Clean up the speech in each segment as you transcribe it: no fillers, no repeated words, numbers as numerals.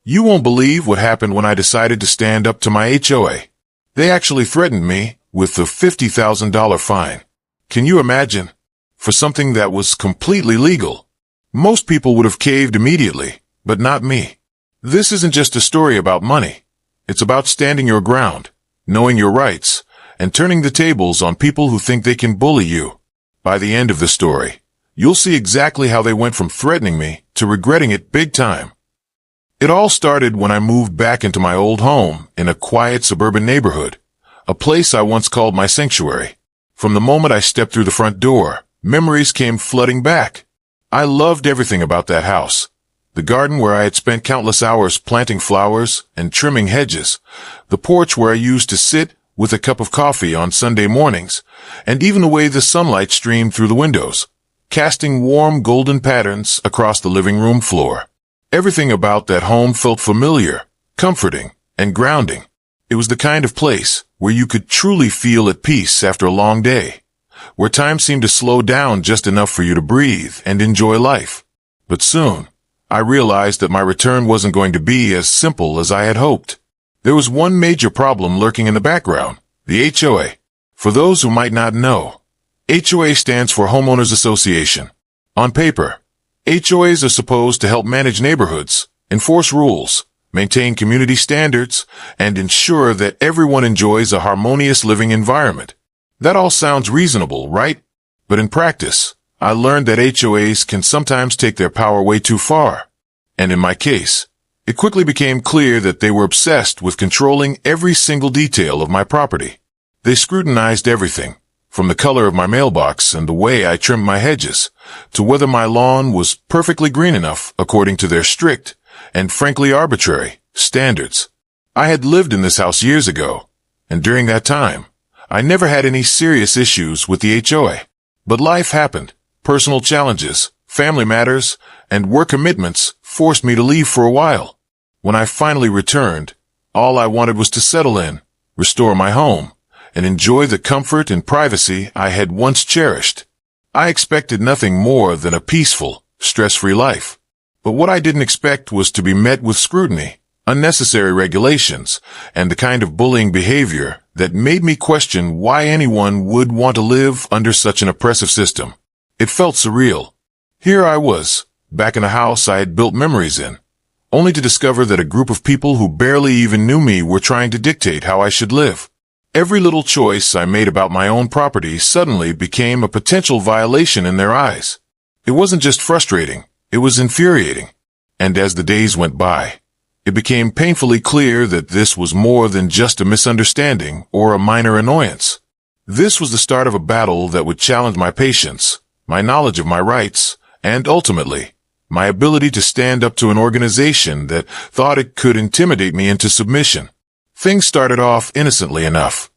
You won't believe what happened when I decided to stand up to my HOA. They actually threatened me with a $50,000 fine. Can you imagine? For something that was completely legal. Most people would have caved immediately, but not me. This isn't just a story about money. It's about standing your ground, knowing your rights, and turning the tables on people who think they can bully you. By the end of the story, you'll see exactly how they went from threatening me to regretting it big time. It all started when I moved back into my old home in a quiet suburban neighborhood, a place I once called my sanctuary. From the moment I stepped through the front door, memories came flooding back. I loved everything about that house. The garden where I had spent countless hours planting flowers and trimming hedges, the porch where I used to sit with a cup of coffee on Sunday mornings, and even the way the sunlight streamed through the windows, casting warm golden patterns across the living room floor. Everything about that home felt familiar, comforting, and grounding. It was the kind of place where you could truly feel at peace after a long day, where time seemed to slow down just enough for you to breathe and enjoy life. But soon, I realized that my return wasn't going to be as simple as I had hoped. There was one major problem lurking in the background, the HOA. For those who might not know, HOA stands for Homeowners Association. On paper, HOAs are supposed to help manage neighborhoods, enforce rules, maintain community standards, and ensure that everyone enjoys a harmonious living environment. That all sounds reasonable, right? But in practice, I learned that HOAs can sometimes take their power way too far. And in my case, it quickly became clear that they were obsessed with controlling every single detail of my property. They scrutinized everything, from the color of my mailbox and the way I trimmed my hedges, to whether my lawn was perfectly green enough according to their strict, and frankly arbitrary, standards. I had lived in this house years ago, and during that time, I never had any serious issues with the HOA. But life happened. Personal challenges, family matters, and work commitments forced me to leave for a while. When I finally returned, all I wanted was to settle in, restore my home, and enjoy the comfort and privacy I had once cherished. I expected nothing more than a peaceful, stress-free life. But what I didn't expect was to be met with scrutiny, unnecessary regulations, and the kind of bullying behavior that made me question why anyone would want to live under such an oppressive system. It felt surreal. Here I was, back in a house I had built memories in, only to discover that a group of people who barely even knew me were trying to dictate how I should live. Every little choice I made about my own property suddenly became a potential violation in their eyes. It wasn't just frustrating, it was infuriating. And as the days went by, it became painfully clear that this was more than just a misunderstanding or a minor annoyance. This was the start of a battle that would challenge my patience, my knowledge of my rights, and ultimately, my ability to stand up to an organization that thought it could intimidate me into submission. Things started off innocently enough.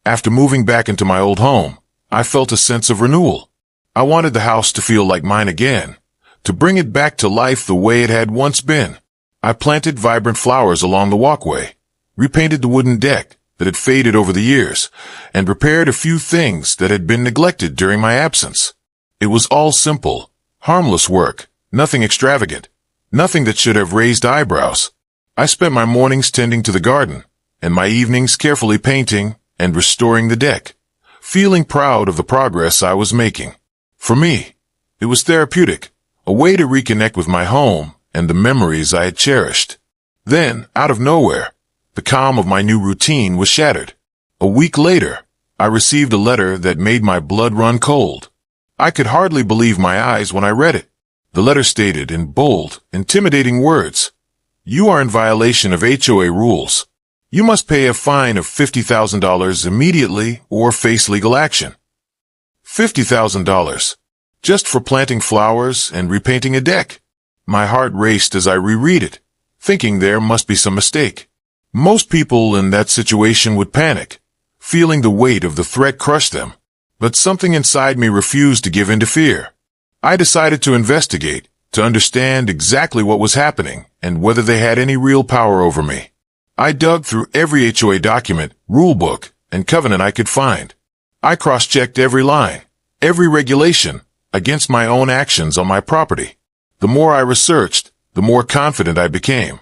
After moving back into my old home, I felt a sense of renewal. I wanted the house to feel like mine again, to bring it back to life the way it had once been. I planted vibrant flowers along the walkway, repainted the wooden deck that had faded over the years, and repaired a few things that had been neglected during my absence. It was all simple, harmless work, nothing extravagant, nothing that should have raised eyebrows. I spent my mornings tending to the garden, and my evenings carefully painting and restoring the deck, feeling proud of the progress I was making. For me, it was therapeutic, a way to reconnect with my home and the memories I had cherished. Then, out of nowhere, the calm of my new routine was shattered. A week later, I received a letter that made my blood run cold. I could hardly believe my eyes when I read it. The letter stated in bold, intimidating words, "You are in violation of HOA rules. You must pay a fine of $50,000 immediately or face legal action." $50,000, just for planting flowers and repainting a deck. My heart raced as I reread it, thinking there must be some mistake. Most people in that situation would panic, feeling the weight of the threat crush them. But something inside me refused to give in to fear. I decided to investigate, to understand exactly what was happening and whether they had any real power over me. I dug through every HOA document, rule book, and covenant I could find. I cross-checked every line, every regulation, against my own actions on my property. The more I researched, the more confident I became.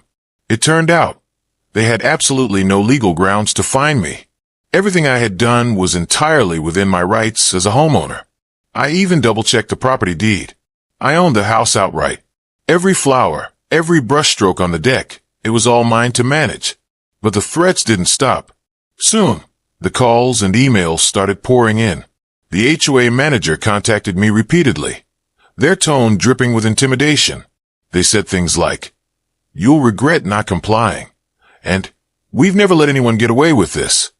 It turned out they had absolutely no legal grounds to fine me. Everything I had done was entirely within my rights as a homeowner. I even double-checked the property deed. I owned the house outright. Every flower, every brushstroke on the deck, it was all mine to manage. But the threats didn't stop. Soon, the calls and emails started pouring in. The HOA manager contacted me repeatedly, their tone dripping with intimidation. They said things like, "You'll regret not complying," and "We've never let anyone get away with this."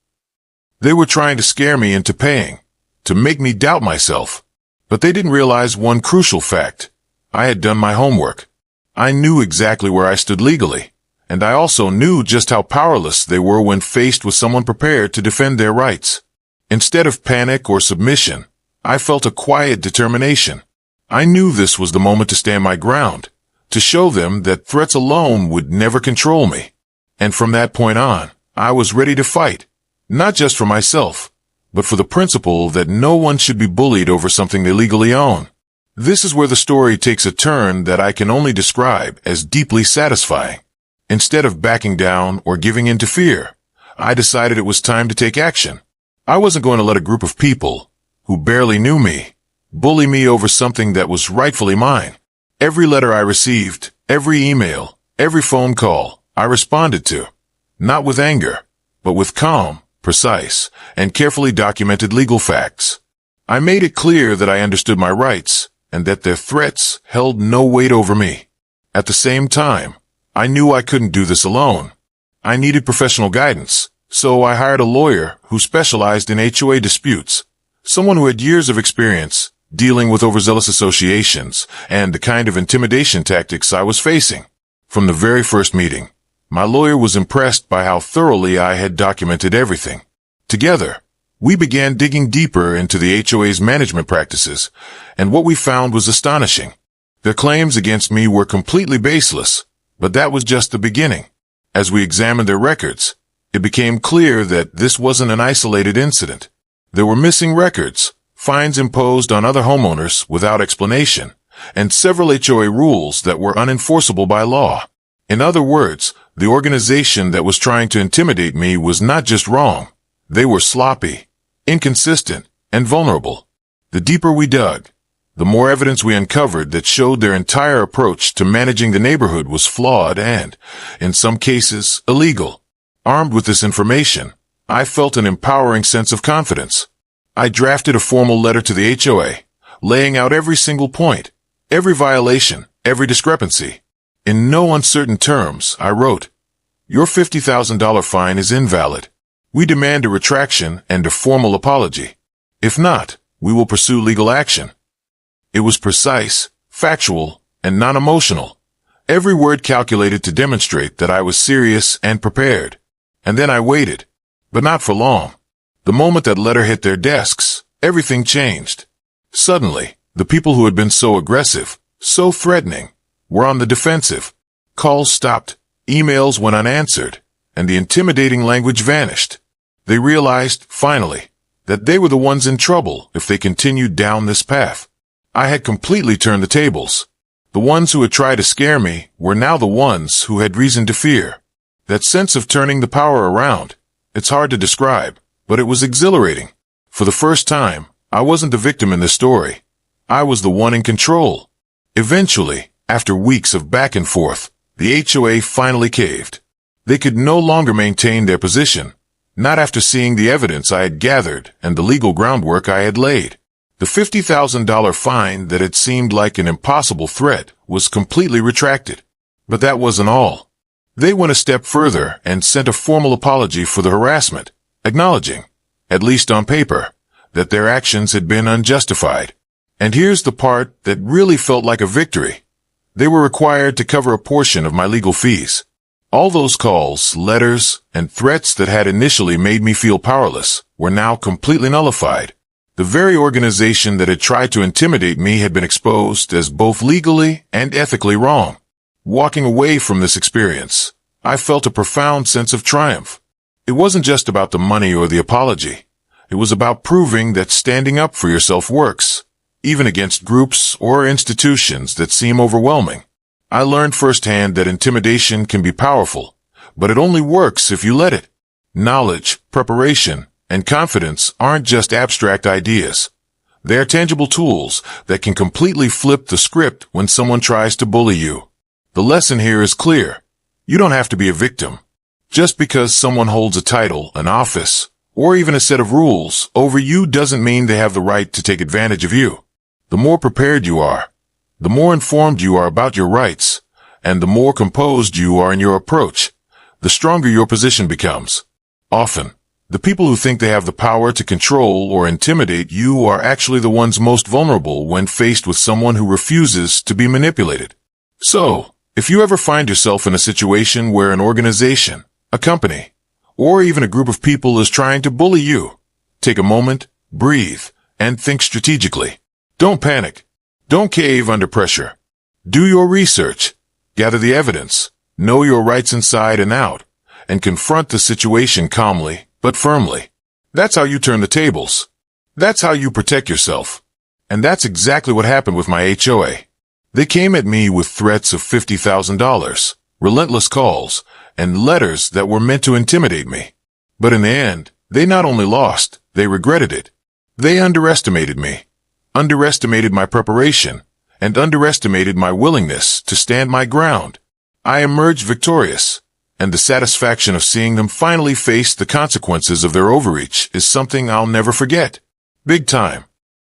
They were trying to scare me into paying, to make me doubt myself. But they didn't realize one crucial fact. I had done my homework. I knew exactly where I stood legally, and I also knew just how powerless they were when faced with someone prepared to defend their rights. Instead of panic or submission, I felt a quiet determination. I knew this was the moment to stand my ground, to show them that threats alone would never control me. And from that point on, I was ready to fight, not just for myself, but for the principle that no one should be bullied over something they legally own. This is where the story takes a turn that I can only describe as deeply satisfying. Instead of backing down or giving in to fear, I decided it was time to take action. I wasn't going to let a group of people, who barely knew me, bully me over something that was rightfully mine. Every letter I received, every email, every phone call, I responded to, not with anger, but with calm, precise, and carefully documented legal facts. I made it clear that I understood my rights and that their threats held no weight over me. At the same time, I knew I couldn't do this alone. I needed professional guidance, so I hired a lawyer who specialized in HOA disputes, someone who had years of experience dealing with overzealous associations and the kind of intimidation tactics I was facing. From the very first meeting, my lawyer was impressed by how thoroughly I had documented everything. Together, we began digging deeper into the HOA's management practices, and what we found was astonishing. Their claims against me were completely baseless, but that was just the beginning. As we examined their records, it became clear that this wasn't an isolated incident. There were missing records, fines imposed on other homeowners without explanation, and several HOA rules that were unenforceable by law. In other words, the organization that was trying to intimidate me was not just wrong. They were sloppy, inconsistent, and vulnerable. The deeper we dug, the more evidence we uncovered that showed their entire approach to managing the neighborhood was flawed and, in some cases, illegal. Armed with this information, I felt an empowering sense of confidence. I drafted a formal letter to the HOA, laying out every single point, every violation, every discrepancy. In no uncertain terms, I wrote, "Your $50,000 fine is invalid. We demand a retraction and a formal apology. If not, we will pursue legal action." It was precise, factual, and non-emotional. Every word calculated to demonstrate that I was serious and prepared. And then I waited, but not for long. The moment that letter hit their desks, everything changed. Suddenly, the people who had been so aggressive, so threatening, were on the defensive. Calls stopped, emails went unanswered, and the intimidating language vanished. They realized, finally, that they were the ones in trouble if they continued down this path. I had completely turned the tables. The ones who had tried to scare me were now the ones who had reason to fear. That sense of turning the power around, it's hard to describe, but it was exhilarating. For the first time, I wasn't the victim in this story. I was the one in control. Eventually, after weeks of back and forth, the HOA finally caved. They could no longer maintain their position, not after seeing the evidence I had gathered and the legal groundwork I had laid. The $50,000 fine that had seemed like an impossible threat was completely retracted. But that wasn't all. They went a step further and sent a formal apology for the harassment, acknowledging, at least on paper, that their actions had been unjustified. And here's the part that really felt like a victory. They were required to cover a portion of my legal fees. All those calls, letters, and threats that had initially made me feel powerless were now completely nullified. The very organization that had tried to intimidate me had been exposed as both legally and ethically wrong. Walking away from this experience, I felt a profound sense of triumph. It wasn't just about the money or the apology. It was about proving that standing up for yourself works, even against groups or institutions that seem overwhelming. I learned firsthand that intimidation can be powerful, but it only works if you let it. Knowledge, preparation, and confidence aren't just abstract ideas. They are tangible tools that can completely flip the script when someone tries to bully you. The lesson here is clear. You don't have to be a victim. Just because someone holds a title, an office, or even a set of rules over you doesn't mean they have the right to take advantage of you. The more prepared you are, the more informed you are about your rights, and the more composed you are in your approach, the stronger your position becomes. Often, the people who think they have the power to control or intimidate you are actually the ones most vulnerable when faced with someone who refuses to be manipulated. So, if you ever find yourself in a situation where an organization, a company, or even a group of people is trying to bully you, take a moment, breathe, and think strategically. Don't panic. Don't cave under pressure. Do your research, gather the evidence, know your rights inside and out, and confront the situation calmly but firmly. That's how you turn the tables. That's how you protect yourself. And that's exactly what happened with my HOA. They came at me with threats of $50,000, relentless calls, and letters that were meant to intimidate me. But in the end, they not only lost, they regretted it. They underestimated me, underestimated my preparation, and underestimated my willingness to stand my ground. I emerged victorious, and the satisfaction of seeing them finally face the consequences of their overreach is something I'll never forget. Big time.